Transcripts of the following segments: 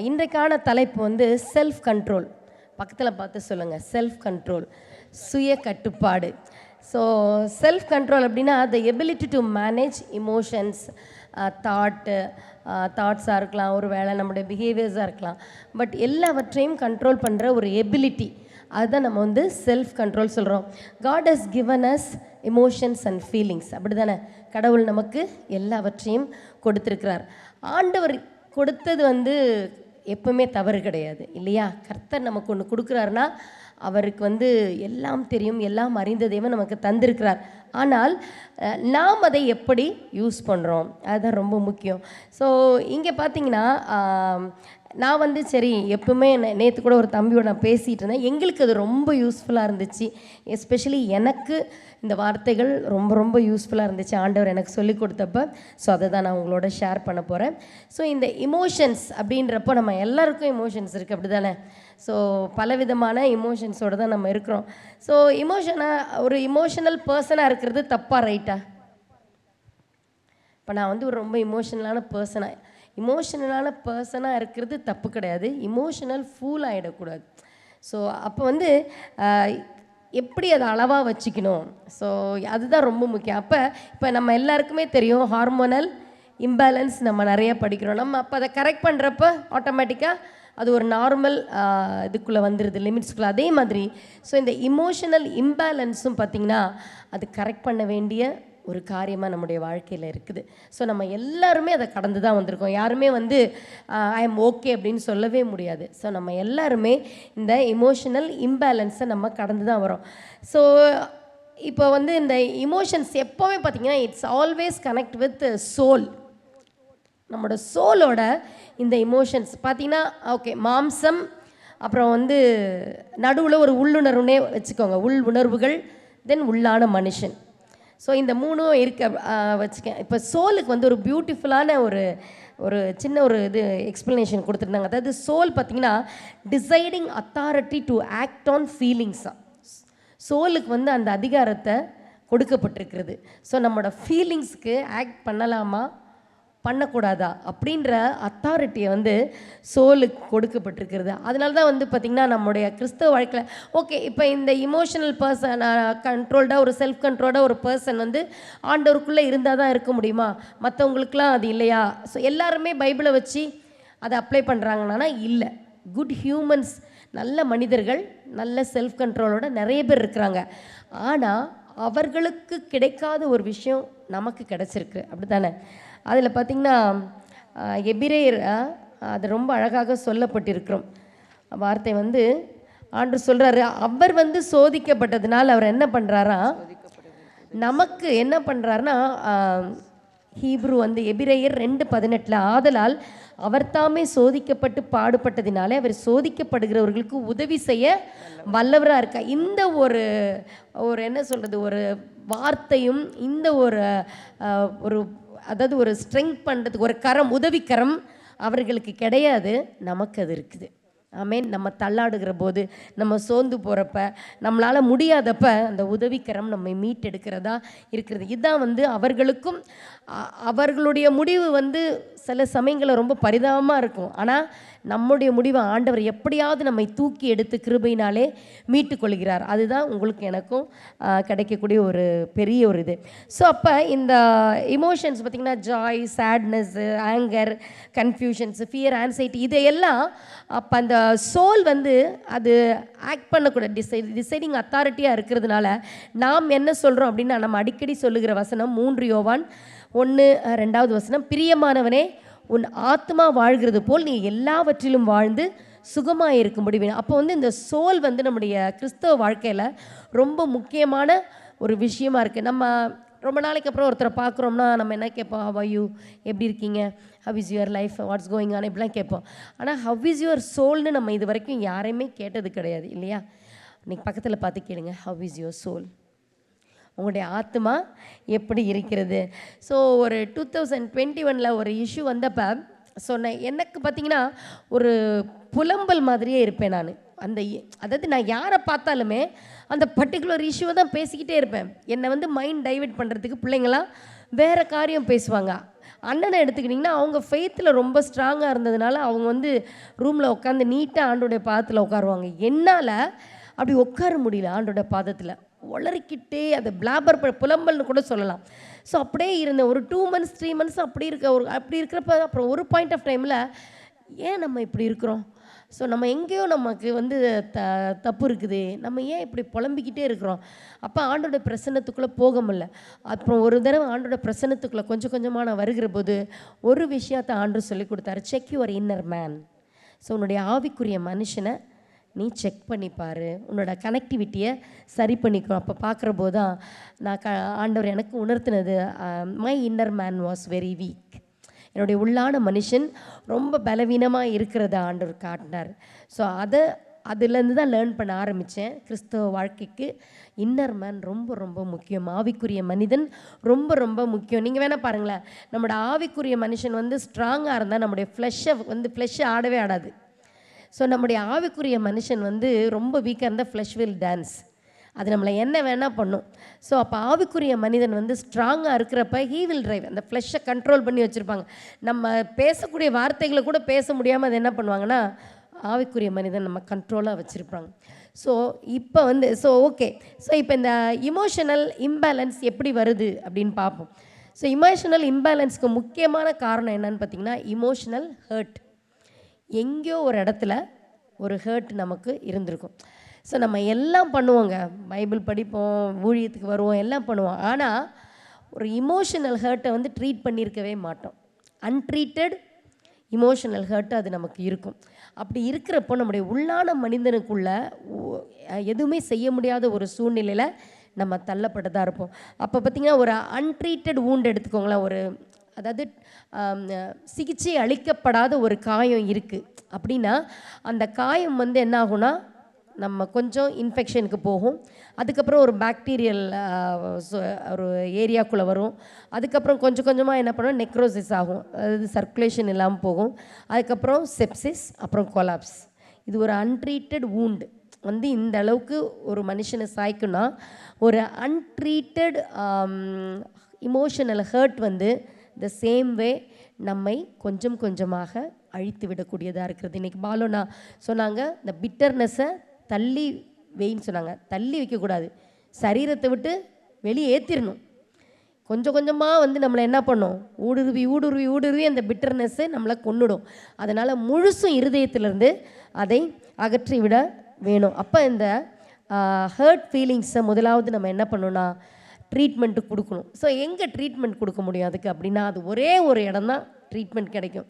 இன்றைக்கான தலைப்பு வந்து செல்ஃப் கண்ட்ரோல். பக்கத்தில் பார்த்து சொல்லுங்கள், செல்ஃப் கண்ட்ரோல், சுய கட்டுப்பாடு. ஸோ செல்ஃப் கண்ட்ரோல் அப்படின்னா the ability to manage emotions, தாட்ஸாக இருக்கலாம், ஒரு வேளை நம்முடைய பிஹேவியர்ஸாக இருக்கலாம். பட் எல்லாவற்றையும் கண்ட்ரோல் பண்ணுற ஒரு எபிலிட்டி, அதுதான் நம்ம வந்து செல்ஃப் கண்ட்ரோல் சொல்கிறோம். God has given us emotions and feelings. அப்படி தானே கடவுள் நமக்கு எல்லாவற்றையும் கொடுத்துருக்கிறார். ஆண்டவர் கொடுத்தது வந்து எப்பவுமே தவறு கிடையாது இல்லையா? கர்த்தர் நமக்கு ஒன்று கொடுக்குறாருன்னா அவருக்கு வந்து எல்லாம் தெரியும், எல்லாம் அறிந்த தேவன் நமக்கு தந்திருக்கிறார். ஆனால் நாம் அதை எப்படி யூஸ் பண்ணுறோம், அதுதான் ரொம்ப முக்கியம். ஸோ இங்கே பார்த்தீங்கன்னா நான் வந்து சரி எப்பவுமே நேற்று கூட ஒரு தம்பியோட நான் பேசிகிட்டு இருந்தேன். எங்களுக்கு அது ரொம்ப யூஸ்ஃபுல்லாக இருந்துச்சு. எஸ்பெஷலி எனக்கு இந்த வார்த்தைகள் ரொம்ப ரொம்ப யூஸ்ஃபுல்லாக இருந்துச்சு, ஆண்டவர் எனக்கு சொல்லிக் கொடுத்தப்ப. ஸோ அதை தான் நான் உங்களோட ஷேர் பண்ண போகிறேன். ஸோ இந்த இமோஷன்ஸ் அப்படின்றப்போ நம்ம எல்லாருக்கும் இமோஷன்ஸ் இருக்குது, அப்படி தானே? ஸோ பலவிதமான இமோஷன்ஸோடு தான் நம்ம இருக்கிறோம். ஸோ ஒரு இமோஷனல் பர்சனாக இருக்கிறது தப்பா ரைட்டா? இப்போ நான் வந்து ஒரு ரொம்ப இமோஷனலான பர்சனாக இருக்கிறது தப்பு கிடையாது. இமோஷனல் ஃபூல் ஆகிடக்கூடாது. ஸோ அப்போ வந்து எப்படி அதை அளவாக வச்சுக்கணும், ஸோ அதுதான் ரொம்ப முக்கியம். இப்போ நம்ம எல்லாருக்குமே தெரியும் ஹார்மோனல் இம்பேலன்ஸ் நம்ம நிறைய படிக்கிறோம். நம்ம அப்போ அதை கரெக்ட் பண்ணுறப்ப ஆட்டோமேட்டிக்காக அது ஒரு நார்மல் இதுக்குள்ளே வந்துடுது, லிமிட்ஸ்குள்ளே. அதே மாதிரி ஸோ இந்த இமோஷனல் இம்பேலன்ஸும் பார்த்திங்கன்னா அது கரெக்ட் பண்ண வேண்டிய ஒரு காரியமாக நம்முடைய வாழ்க்கையில் இருக்குது. ஸோ நம்ம எல்லாருமே அதை கடந்து தான் வந்திருக்கோம். யாருமே வந்து ஐ எம் ஓகே அப்படின்னு சொல்லவே முடியாது. ஸோ நம்ம எல்லாருமே இந்த இமோஷனல் இம்பேலன்ஸை நம்ம கடந்து தான் வரோம். ஸோ இப்போ வந்து இந்த இமோஷன்ஸ் எப்போவுமே பார்த்திங்கன்னா it's always connect with soul. நம்மளோட சோலோட இந்த இமோஷன்ஸ் பார்த்திங்கன்னா ஓகே, மாம்சம், அப்புறம் வந்து நடுவில் ஒரு உள்ளுணர்வுனே வச்சுக்கோங்க, உள் உணர்வுகள், தென் உள்ளான மனுஷன். ஸோ இந்த மூணும் இருக்க வச்சுக்கேன். இப்போ சோலுக்கு வந்து ஒரு பியூட்டிஃபுல்லான ஒரு சின்ன ஒரு இது எக்ஸ்ப்ளனேஷன் கொடுத்துருந்தாங்க. அதாவது சோல் பார்த்திங்கன்னா deciding authority to act on ஃபீலிங்ஸாக. சோலுக்கு வந்து அந்த அதிகாரத்தை கொடுக்கப்பட்டிருக்கிறது. ஸோ நம்மளோட ஃபீலிங்ஸ்க்கு ஆக்ட் பண்ணலாமா பண்ணக்கூடாதா அப்படின்ற அத்தாரிட்டியை வந்து சோலுக்கு கொடுக்கப்பட்டிருக்கிறது. அதனால தான் வந்து பார்த்திங்கன்னா நம்முடைய கிறிஸ்தவ வாழ்க்கையில் ஓகே, இப்போ இந்த இமோஷனல் பர்சன் கண்ட்ரோல்டாக ஒரு செல்ஃப் கண்ட்ரோல்டாக ஒரு பர்சன் வந்து ஆண்டவருக்குள்ளே இருந்தால் தான் இருக்க முடியுமா? மற்றவங்களுக்குலாம் அது இல்லையா? ஸோ எல்லாருமே பைபிளை வச்சு அதை அப்ளை பண்ணுறாங்கன்னா இல்லை. குட் ஹியூமன்ஸ், நல்ல மனிதர்கள், நல்ல செல்ஃப் கண்ட்ரோலோட நிறைய பேர் இருக்கிறாங்க. ஆனால் அவர்களுக்கு கிடைக்காத ஒரு விஷயம் நமக்கு கிடச்சிருக்கு, அப்படி தானே? அதில் பார்த்திங்கன்னா எபிரேயர் அது ரொம்ப அழகாக சொல்லப்பட்டிருக்கிறோம் வார்த்தை வந்து ஆண்டவர் சொல்கிறாரு, அவர் வந்து சோதிக்கப்பட்டதுனால் அவர் என்ன பண்ணுறாரா, நமக்கு என்ன பண்ணுறாருன்னா, ஹீப்ரு வந்து எபிரேயர் 2:18 ஆதலால் அவர் தாமே சோதிக்கப்பட்டு பாடுபட்டதினாலே அவர் சோதிக்கப்படுகிறவர்களுக்கு உதவி செய்ய வல்லவராக இருக்கா. இந்த ஒரு என்ன சொல்கிறது, ஒரு வார்த்தையும் இந்த ஒரு அதாவது ஒரு ஸ்ட்ரெங்க் பண்ணுறதுக்கு ஒரு கரம், உதவிக்கரம் அவர்களுக்கு கிடையாது, நமக்கு அது இருக்குது. ஆமேன். நம்ம தள்ளாடுகிற போது, நம்ம சோர்ந்து போகிறப்ப, நம்மளால் முடியாதப்ப அந்த உதவிக்கரம் நம்மை மீட்டெடுக்கிறதா இருக்கிறது. இதுதான் வந்து அவர்களுக்கும் அவர்களுடைய முடிவு வந்து சில சமயங்களில் ரொம்ப பரிதாபமாக இருக்கும். ஆனால் நம்முடைய முடிவை ஆண்டவர் எப்படியாவது நம்மை தூக்கி எடுத்து கிருபையினாலே மீட்டு கொள்கிறார். அதுதான் உங்களுக்கு எனக்கும் கிடைக்கக்கூடிய ஒரு பெரிய ஒரு இது. ஸோ அப்போ இந்த இமோஷன்ஸ் பார்த்திங்கன்னா Joy, சேட்னஸ்ஸு, anchor, confusions, fear, anxiety, இதையெல்லாம் அப்போ அந்த சோல் வந்து அது ஆக்ட் பண்ணக்கூட டிசைடிங் அத்தாரிட்டியாக இருக்கிறதுனால நாம் என்ன சொல்கிறோம் அப்படின்னா, நம்ம அடிக்கடி சொல்லுகிற வசனம் 3 யோவான் 1:2 பிரியமானவனே, உன் ஆத்மா வாழ்கிறது போல் நீ எல்லாவற்றிலும் வாழ்ந்து சுகமாக இருக்கும்படி வேணும். அப்போ வந்து இந்த சோல் வந்து நம்முடைய கிறிஸ்தவ வாழ்க்கையில் ரொம்ப முக்கியமான ஒரு விஷயமா இருக்குது. நம்ம ரொம்ப நாளைக்கு அப்புறம் ஒருத்தரை பார்க்குறோம்னா நம்ம என்ன கேட்போம், ஹவ் ஆர் யூ, எப்படி இருக்கீங்க, how is your life, what's going on, இப்படிலாம் கேட்போம். ஆனால் ஹவ் இஸ் யுவர் சோல்னு நம்ம இது வரைக்கும் யாரையுமே கேட்டது கிடையாது இல்லையா? இன்னைக்கு பக்கத்தில் பார்த்து கேளுங்க, ஹவ் இஸ் யுவர் சோல், உங்களுடைய ஆத்மா எப்படி இருக்கிறது. ஸோ ஒரு 2021 ஒரு இஷ்யூ வந்தப்போ சொன்னேன், எனக்கு பார்த்திங்கன்னா ஒரு புலம்பல் மாதிரியே இருப்பேன் நான். அதாவது நான் யாரை பார்த்தாலுமே அந்த பர்டிகுலர் இஷ்யூவை தான் பேசிக்கிட்டே இருப்பேன். என்னை வந்து மைண்ட் டைவர்ட் பண்ணுறதுக்கு பிள்ளைங்களாம் வேறு காரியம் பேசுவாங்க. அண்ணனை எடுத்துக்கிட்டிங்கன்னா அவங்க ஃபெய்த்தில் ரொம்ப ஸ்ட்ராங்காக இருந்ததுனால அவங்க வந்து ரூமில் உட்காந்து நீட்டாக ஆண்டோடைய பாதத்தில் உட்காருவாங்க. என்னால் அப்படி உட்கார முடியல. ஆண்டோட பாதத்தில் உளறிக்கிட்டே அதை பிளாபர் புலம்பல்னு கூட சொல்லலாம். ஸோ அப்படியே இருந்தேன் ஒரு 2 months 3 months அப்படி இருக்கிறப்ப அப்புறம் ஒரு பாயிண்ட் ஆஃப் டைமில் ஏன் நம்ம இப்படி இருக்கிறோம், ஸோ நம்ம எங்கேயோ நமக்கு வந்து தப்பு இருக்குது, நம்ம ஏன் இப்படி புலம்பிக்கிட்டே இருக்கிறோம். அப்போ ஆண்டோட பிரசன்னத்துக்குள்ளே போக முடியல. அப்புறம் ஒரு தடவை ஆண்டோட பிரசன்னத்துக்குள்ளே கொஞ்சம் கொஞ்சமாக நான் வருகிற போது ஒரு விஷயத்தை ஆண்டு சொல்லி கொடுத்தாரு, check your inner man. So உன்னுடைய ஆவிக்குரிய மனுஷனை நீ செக் பண்ணிப்பார், உன்னோட கனெக்டிவிட்டியை சரி பண்ணிக்கோ. அப்போ பார்க்குற போது தான் நான் ஆண்டவர் எனக்கு உணர்த்தினது, my inner man was very weak. என்னுடைய உள்ளான மனுஷன் ரொம்ப பலவீனமாக இருக்கிறத ஆண்டவர் காட்டினார். ஸோ அதுலேருந்து தான் லேர்ன் பண்ண ஆரம்பித்தேன். கிறிஸ்தவ வாழ்க்கைக்கு இன்னர் மேன் ரொம்ப ரொம்ப முக்கியம். ஆவிக்குரிய மனிதன் ரொம்ப ரொம்ப முக்கியம். நீங்கள் வேணால் பாருங்களேன், நம்மளோட ஆவிக்குரிய மனுஷன் வந்து ஸ்ட்ராங்காக இருந்தால் நம்முடைய ஃப்ளெஷ்ஷை ஆடவே ஆடாது. ஸோ நம்முடைய ஆவிக்குரிய மனுஷன் வந்து ரொம்ப வீக்காக இருந்தால் ஃப்ளஷ் வில் டான்ஸ், அது நம்மளை என்ன வேணால் பண்ணும். ஸோ அப்போ ஆவிக்குரிய மனிதன் வந்து ஸ்ட்ராங்காக இருக்கிறப்ப ஹீ வில் ட்ரைவ், அந்த ஃப்ளஷை கண்ட்ரோல் பண்ணி வச்சுருப்பாங்க. நம்ம பேசக்கூடிய வார்த்தைகளை கூட பேச முடியாமல் அது என்ன பண்ணுவாங்கன்னா ஆவிக்குரிய மனிதன் நம்ம கண்ட்ரோலாக வச்சுருப்பாங்க. ஸோ இப்போ வந்து ஓகே, ஸோ இப்போ இந்த இமோஷனல் இம்பேலன்ஸ் எப்படி வருது அப்படின்னு பார்ப்போம். ஸோ இமோஷனல் இம்பேலன்ஸ்க்கு முக்கியமான காரணம் என்னன்னு பார்த்தீங்கன்னா இமோஷனல் ஹர்ட். எங்கேயோ ஒரு இடத்துல ஒரு ஹர்ட் நமக்கு இருந்திருக்கும். ஸோ நம்ம எல்லாம் பண்ணுவோங்க, பைபிள் படிப்போம், ஊழியத்துக்கு வருவோம், எல்லாம் பண்ணுவோம். ஆனால் ஒரு இமோஷனல் ஹர்ட்டை வந்து ட்ரீட் பண்ணியிருக்கவே மாட்டோம். அன்ட்ரீட்டட் இமோஷனல் ஹர்ட்டு அது நமக்கு இருக்கும். அப்படி இருக்கிறப்போ நம்முடைய உள்ளான மனிதனுக்குள்ள எதுவுமே செய்ய முடியாத ஒரு சூழ்நிலையில் நம்ம தள்ளப்பட்டதாக இருப்போம். அப்போ பார்த்திங்கன்னா ஒரு அன்ட்ரீட்டட் வூண்ட் எடுத்துக்கோங்களேன், அதாவது சிகிச்சை அளிக்கப்படாத ஒரு காயம் இருக்குது அப்படின்னா அந்த காயம் வந்து என்ன ஆகும்னா நம்ம கொஞ்சம் இன்ஃபெக்ஷனுக்கு போகும், அதுக்கப்புறம் ஒரு பாக்டீரியல் ஒரு ஏரியாக்குள்ளே வரும், அதுக்கப்புறம் கொஞ்சம் கொஞ்சமாக என்ன பண்ணுவோம் நெக்ரோசிஸ் ஆகும், அதாவது சர்க்குலேஷன் இல்லாமல் போகும், அதுக்கப்புறம் செப்சிஸ், அப்புறம் கொலாப்ஸ். இது ஒரு அன்ட்ரீட்டட் வூண்டு வந்து இந்த அளவுக்கு ஒரு மனுஷனை சாய்க்குன்னா ஒரு அன்ட்ரீட்டட் இமோஷனல் ஹர்ட் வந்து த சேம் வே நம்மை கொஞ்சம் கொஞ்சமாக அழித்து விடக்கூடியதாக இருக்கிறது. இன்றைக்கி பாலோனா சொன்னாங்க, இந்த பிட்டர்னஸை தள்ளி வைன்னு சொன்னாங்க. தள்ளி வைக்கக்கூடாது, சரீரத்தை விட்டு வெளியே ஏற்றிடணும். கொஞ்சம் கொஞ்சமாக வந்து நம்மளை என்ன பண்ணோம், ஊடுருவி அந்த பிட்டர்னஸ்ஸை நம்மளை கொன்னுடும். அதனால் முழுசும் இருதயத்திலேருந்து அதை அகற்றி விட வேணும். அப்போ இந்த ஹர்ட் ஃபீலிங்ஸை முதலாவது நம்ம என்ன பண்ணணும்னா ட்ரீட்மெண்ட்டு கொடுக்கணும். ஸோ எங்கே ட்ரீட்மெண்ட் கொடுக்க முடியும் அதுக்கு அப்படின்னா அது ஒரே ஒரு இடம் தான் ட்ரீட்மெண்ட் கிடைக்கும்,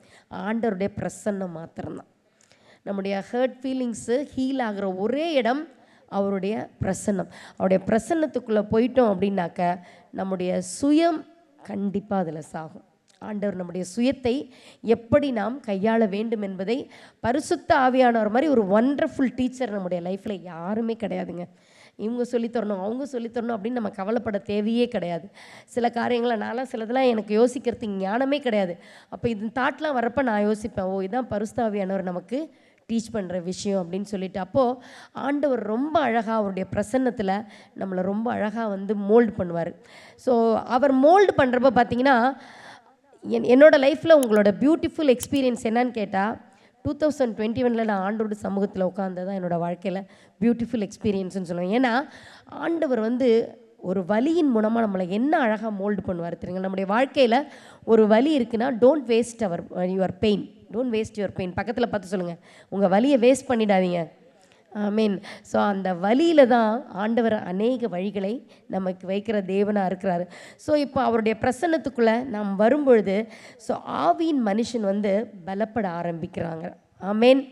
ஆண்டவருடைய பிரசன்னம் மாத்திரம்தான். நம்முடைய ஹர்ட் ஃபீலிங்ஸு ஹீல் ஆகிற ஒரே இடம் அவருடைய பிரசன்னம். அவருடைய பிரசன்னத்துக்குள்ளே போயிட்டோம் அப்படின்னாக்க நம்முடைய சுயம் கண்டிப்பாக அதில் சாகும். ஆண்டவர் நம்முடைய சுயத்தை எப்படி நாம் கையாள வேண்டும் என்பதை பரிசுத்த ஆவியானவர் மாதிரி ஒரு ஒண்டர்ஃபுல் டீச்சர் நம்முடைய லைஃப்பில் யாருமே கிடையாதுங்க. இவங்க சொல்லித்தரணும் அவங்க சொல்லித்தரணும் அப்படின்னு நம்ம கவலைப்பட தேவையே கிடையாது. சில காரியங்களை நான்லாம் சிலதெல்லாம் எனக்கு யோசிக்கிறதுக்கு ஞானமே கிடையாது. அப்போ இது தாட்லாம் வரப்போ நான் யோசிப்பேன், இதுதான் பரிசுத்த ஆவியானவர் நமக்கு டீச் பண்ணுற விஷயம் அப்படின்னு சொல்லிட்டு. அப்போது ஆண்டவர் ரொம்ப அழகாக அவருடைய பிரசன்னத்தில் நம்மளை ரொம்ப அழகாக வந்து மோல்டு பண்ணுவார். ஸோ அவர் மோல்டு பண்ணுறப்ப பார்த்திங்கன்னா என்னோடய லைஃப்பில் உங்களோட பியூட்டிஃபுல் எக்ஸ்பீரியன்ஸ் என்னன்னு கேட்டால் 2021 நான் ஆண்டோட சமூகத்தில் உட்கார்ந்தது தான் என்னோடய வாழ்க்கையில் பியூட்டிஃபுல் எக்ஸ்பீரியன்ஸ்னு சொல்லுவேன். ஏன்னா ஆண்டவர் வந்து ஒரு வலியின் மூலமாக நம்மளை என்ன அழகாக மோல்டு பண்ணுவார் தெரியுங்க. நம்முடைய வாழ்க்கையில் ஒரு வலி இருக்குன்னா don't waste your pain, don't waste your pain. பக்கத்தில் பார்த்து சொல்லுங்கள், உங்கள் வலியை வேஸ்ட் பண்ணிடாதீங்க. ஆமீன். ஸோ அந்த வழியில் தான் ஆண்டவர் அநேக வழிகளை நமக்கு வைக்கிற தேவனாக இருக்கிறாரு. ஸோ இப்போ அவருடைய பிரசன்னத்துக்குள்ளே நாம் வரும்பொழுது ஆவியின் மனுஷன் வந்து பலப்பட ஆரம்பிக்கிறாங்க. ஆமேன்.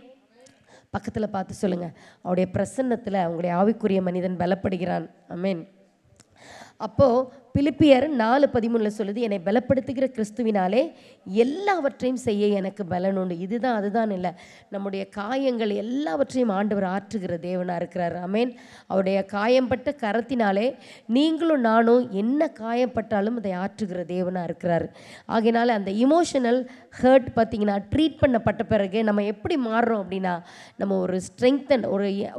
பக்கத்தில் பார்த்து சொல்லுங்கள், அவருடைய பிரசன்னத்தில் அவங்களுடைய ஆவிக்குரிய மனிதன் பலப்படுகிறான். ஆமேன். அப்போது பிலிப்பியர் 4:13 சொல்லுது, என்னை பலப்படுத்துகிற கிறிஸ்துவினாலே எல்லாவற்றையும் செய்ய எனக்கு பலன் உண்டு. இதுதான் அதுதான் இல்லை, நம்முடைய காயங்கள் எல்லாவற்றையும் ஆண்டவர் ஆற்றுகிற தேவனாக இருக்கிறார். ஆமேன். அவருடைய காயம்பட்ட கரத்தினாலே நீங்களும் நானும் என்ன காயப்பட்டாலும் அதை ஆற்றுகிற தேவனாக இருக்கிறார். ஆகையினால அந்த இமோஷனல் ஹர்ட் பார்த்திங்கன்னா ட்ரீட் பண்ணப்பட்ட பிறகு நம்ம எப்படி மாறுறோம் அப்படின்னா நம்ம ஒரு ஸ்ட்ரெங்தன்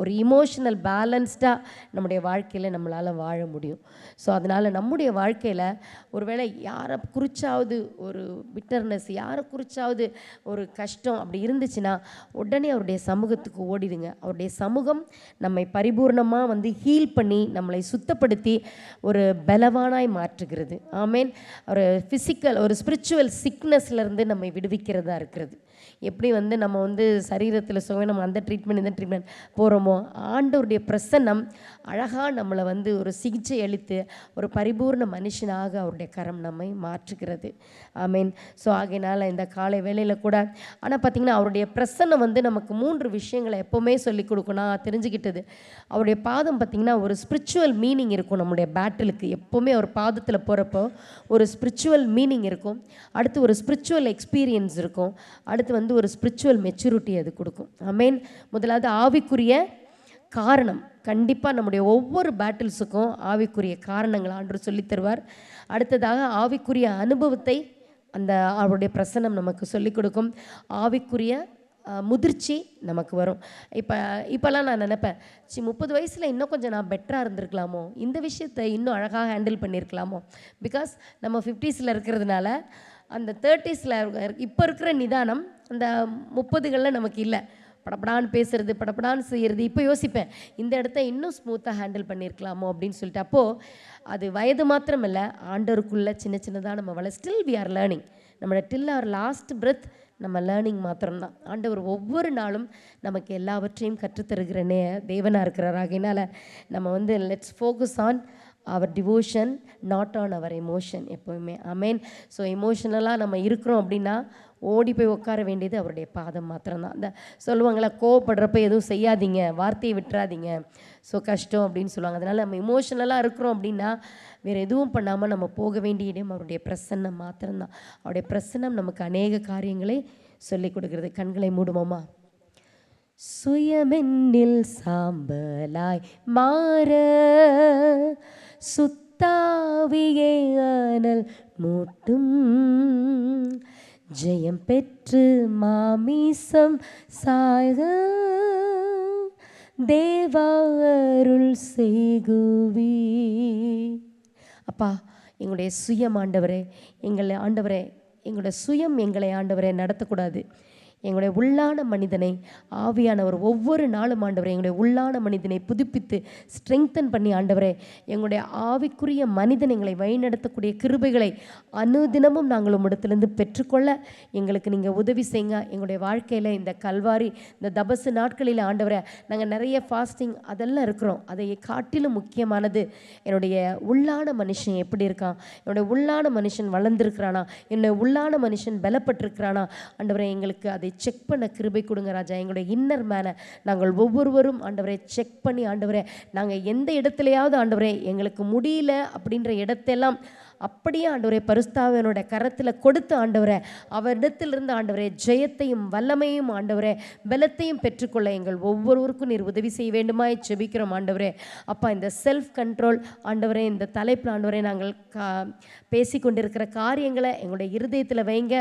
ஒரு இமோஷனல் பேலன்ஸ்டாக நம்முடைய வாழ்க்கையில் நம்மளால் வாழ முடியும். ஸோ அதனால் நம்முடைய நம்மளுடைய வாழ்க்கையில் ஒருவேளை யாரை குறிச்சாவது ஒரு பிட்டர்னஸ், யாரை குறிச்சாவது ஒரு கஷ்டம் அப்படி இருந்துச்சுன்னா உடனே அவருடைய சமூகத்துக்கு ஓடிடுங்க. அவருடைய சமூகம் நம்மை பரிபூர்ணமாக வந்து ஹீல் பண்ணி நம்மளை சுத்தப்படுத்தி ஒரு பலவானாய் மாற்றுகிறது. ஆமேன். ஒரு ஃபிசிக்கல் ஒரு ஸ்பிரிச்சுவல் சிக்னஸ்லேருந்து நம்மை விடுவிக்கிறதா இருக்கிறது. எப்படி வந்து நம்ம வந்து சரீரத்தில் சுகம் நம்ம அந்த ட்ரீட்மெண்ட் இந்த ட்ரீட்மெண்ட் போகிறோமோ, ஆண்டவருடைய பிரசன்னம் அழகாக நம்மளை வந்து ஒரு சிகிச்சை அளித்து ஒரு பரிபூர்ண மனுஷனாக அவருடைய கரம் நம்மை மாற்றுகிறது. ஆமீன். ஸோ ஆகையினால் இந்த காலை வேளையில் கூட ஆனால் பார்த்திங்கன்னா அவருடைய பிரசன்னம் வந்து நமக்கு 3 விஷயங்களை எப்போவுமே சொல்லிக் கொடுக்கும். நான் தெரிஞ்சுக்கிட்டது, அவருடைய பாதம் பார்த்திங்கன்னா ஒரு ஸ்பிரிச்சுவல் மீனிங் இருக்கும். நம்முடைய பேட்டிலுக்கு எப்போவுமே அவர் பாதத்தில் போகிறப்போ ஒரு ஸ்பிரிச்சுவல் மீனிங் இருக்கும். அடுத்து ஒரு ஸ்பிரிச்சுவல் எக்ஸ்பீரியன்ஸ் இருக்கும். அடுத்து வந்து ஒரு ஸ்பிரிச்சுவல் மெச்சூரிட்டி அது கொடுக்கும். ஆமேன். முதலாவது ஆவிக்குரிய காரணம். கண்டிப்பாக நம்முடைய ஒவ்வொரு பேட்டில்ஸுக்கும் ஆவிக்குரிய காரணங்கள் ஆண்டவர் சொல்லித் தருவார். அடுத்ததாக ஆவிக்குரிய அனுபவத்தை அந்த அவருடைய பிரசன்னம் நமக்கு சொல்லிக் கொடுக்கும். ஆவிக்குரிய முதிர்ச்சி நமக்கு வரும். இப்போல்லாம் நான் நினைப்பேன், 30 வயசில் இன்னும் கொஞ்சம் நான் பெட்டராக இருந்திருக்கலாமோ, இந்த விஷயத்தை இன்னும் அழகாக ஹேண்டில் பண்ணியிருக்கலாமோ. பிகாஸ் நம்ம 50ஸில் இருக்கிறதுனால அந்த 30ஸில் இப்போ இருக்கிற நிதானம் அந்த 30களில் நமக்கு இல்லை. படப்படான்னு பேசுகிறது, படப்படான்னு செய்கிறது. இப்போ யோசிப்பேன், இந்த இடத்த இன்னும் ஸ்மூத்தாக ஹேண்டில் பண்ணியிருக்கலாமோ அப்படின்னு சொல்லிட்டு. அப்போது அது வயது மாத்திரம் இல்லை, ஆண்டவருக்குள்ளே சின்ன சின்னதாக நம்ம ஸ்டில் வி ஆர் லேர்னிங். நம்மளோட டில் ஆர் லாஸ்ட் பிரெத் நம்ம லேர்னிங் மாத்திரம்தான். ஆண்டவர் ஒவ்வொரு நாளும் நமக்கு எல்லாவற்றையும் கற்றுத்தருகிற தேவனாக இருக்கிறார். ஆகையினால் நம்ம வந்து let's focus on our devotion, not on our emotion எப்போவுமே. ஆமேன். ஸோ எமோஷனலாக நம்ம இருக்கிறோம் அப்படின்னா ஓடி போய் உட்கார வேண்டியது அவருடைய பாதம் மாத்திரம்தான். அந்த சொல்லுவாங்களா, கோவப்படுறப்ப எதுவும் செய்யாதீங்க, வார்த்தையை விட்டுறாதீங்க, ஸோ கஷ்டம் அப்படின்னு சொல்லுவாங்க. அதனால் நம்ம எமோஷனலாக இருக்கிறோம் அப்படின்னா வேறு எதுவும் பண்ணாமல் நம்ம போக வேண்டிய இடம் அவருடைய பிரசன்னம் மாத்திரம்தான். அவருடைய பிரசன்னம் நமக்கு அநேக காரியங்களை சொல்லிக் கொடுக்கிறது. கண்களை மூடுவோமா? சுயமென்னில் சாம்பலாய் மாற சுத்தாவியே அனல் மூட்டும், ஜெயம் பெற்று மாமிசம் சாக தேவாருள் செய்குவி. அப்பா, எங்களுடைய சுயம் ஆண்டவரே, எங்களுடைய சுயம் எங்களை ஆண்டவரே நடத்தக்கூடாது. எங்களுடைய உள்ளான மனிதனை ஆவியானவர் ஒவ்வொரு நாளும் ஆண்டவரே எங்களுடைய உள்ளான மனிதனை புதுப்பித்து ஸ்ட்ரெங்தன் பண்ணி ஆண்டவரே எங்களுடைய ஆவிக்குரிய மனிதன் எங்களை வழிநடத்தக்கூடிய கிருபைகளை அனுதினமும் நாங்கள் உம்மிடத்திலிருந்து பெற்றுக்கொள்ள எங்களுக்கு நீங்கள் உதவி செய்யுங்க. எங்களுடைய வாழ்க்கையில் இந்த கல்வாரி இந்த தபசு நாட்களில் ஆண்டவரை நாங்கள் நிறைய ஃபாஸ்டிங் அதெல்லாம் இருக்கிறோம். அதை காட்டிலும் முக்கியமானது என்னுடைய உள்ளான மனுஷன் எப்படி இருக்கான், என்னுடைய உள்ளான மனுஷன் வளர்ந்துருக்கிறானா, என்னுடைய உள்ளான மனுஷன் பலப்பட்டிருக்கிறானா. ஆண்டவரை எங்களுக்கு அதை செக் பண்ண கிருபை கொடுங்க ராஜா. எங்களுடைய இன்னர் மேனை நாங்கள் ஒவ்வொருவரும் ஆண்டவரை செக் பண்ணி ஆண்டவரே நாங்கள் எந்த இடத்துலையாவது ஆண்டவரே எங்களுக்கு முடியல அப்படின்ற இடத்தெல்லாம் அப்படியே ஆண்டவரே பரிசுத்தாவியனோட கரத்தில் கொடுத்து ஆண்டவரே அவரிடத்திலிருந்து ஆண்டவரே ஜெயத்தையும் வல்லமையும் ஆண்டவரே பலத்தையும் பெற்றுக்கொள்ள எங்கள் ஒவ்வொருவருக்கும் நீர் உதவி செய்ய வேண்டுமாய் ஜெபிக்கிறோம் ஆண்டவரே. அப்பா, இந்த செல்ஃப் கண்ட்ரோல் ஆண்டவரே இந்த தலைப்பில் ஆண்டவரே நாங்கள் பேசி கொண்டிருக்கிற காரியங்களை எங்களுடைய இருதயத்தில் வைங்க.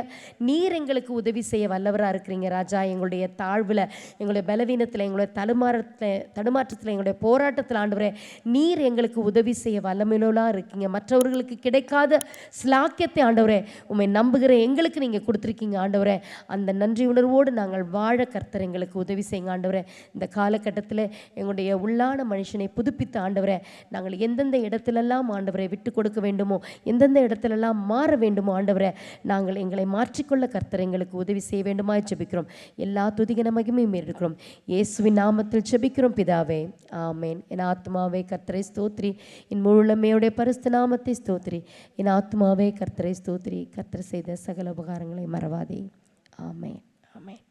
நீர் எங்களுக்கு உதவி செய்ய வல்லவராக இருக்கிறீங்க ராஜா. எங்களுடைய தாழ்வில், எங்களுடைய பலவீனத்தில், எங்களுடைய தடுமாற்றத்தில், எங்களுடைய போராட்டத்தில் ஆண்டவரே நீர் எங்களுக்கு உதவி செய்ய வல்லமையிலாக இருக்கீங்க. மற்றவர்களுக்கு கிடைக்காத ஸ்லாக்கியத்தை ஆண்டவரே உம்மை நம்புகிற எங்களுக்கு நீங்கள் கொடுத்துருக்கீங்க ஆண்டவரே. அந்த நன்றி உணர்வோடு நாங்கள் வாழ கர்த்தர் எங்களுக்கு உதவி செய்யுங்க ஆண்டவரே. இந்த காலகட்டத்தில் எங்களுடைய உள்ளான மனுஷனை புதுப்பித்த ஆண்டவரே நாங்கள் எந்தெந்த இடத்துலெல்லாம் ஆண்டவரை விட்டு கொடுக்க வேண்டுமோ, எந்தெந்த இடத்துலெல்லாம் மாற வேண்டுமோ ஆண்டவரே நாங்கள் எங்களை மாற்றிக்கொள்ள கர்த்தர் எங்களுக்கு உதவி செய்ய வேண்டுமா ஜெபிக்கிறோம். எல்லா துதிகன மகிமையும் இருக்கிறோம் இயேசுவின் நாமத்தில் ஜெபிக்கிறோம் பிதாவே, ஆமேன். என் ஆத்மாவே கர்த்தரை ஸ்தோத்ரி, என் முழுமையுடைய பரிசுத்த நாமத்தை ஸ்தோத்ரி. என் ஆத்மாவே கர்த்தரை ஸ்தோத்ரி, கர்த்தர் செய்த சகல உபகாரங்களை மறவாதே. ஆமேன், ஆமேன்.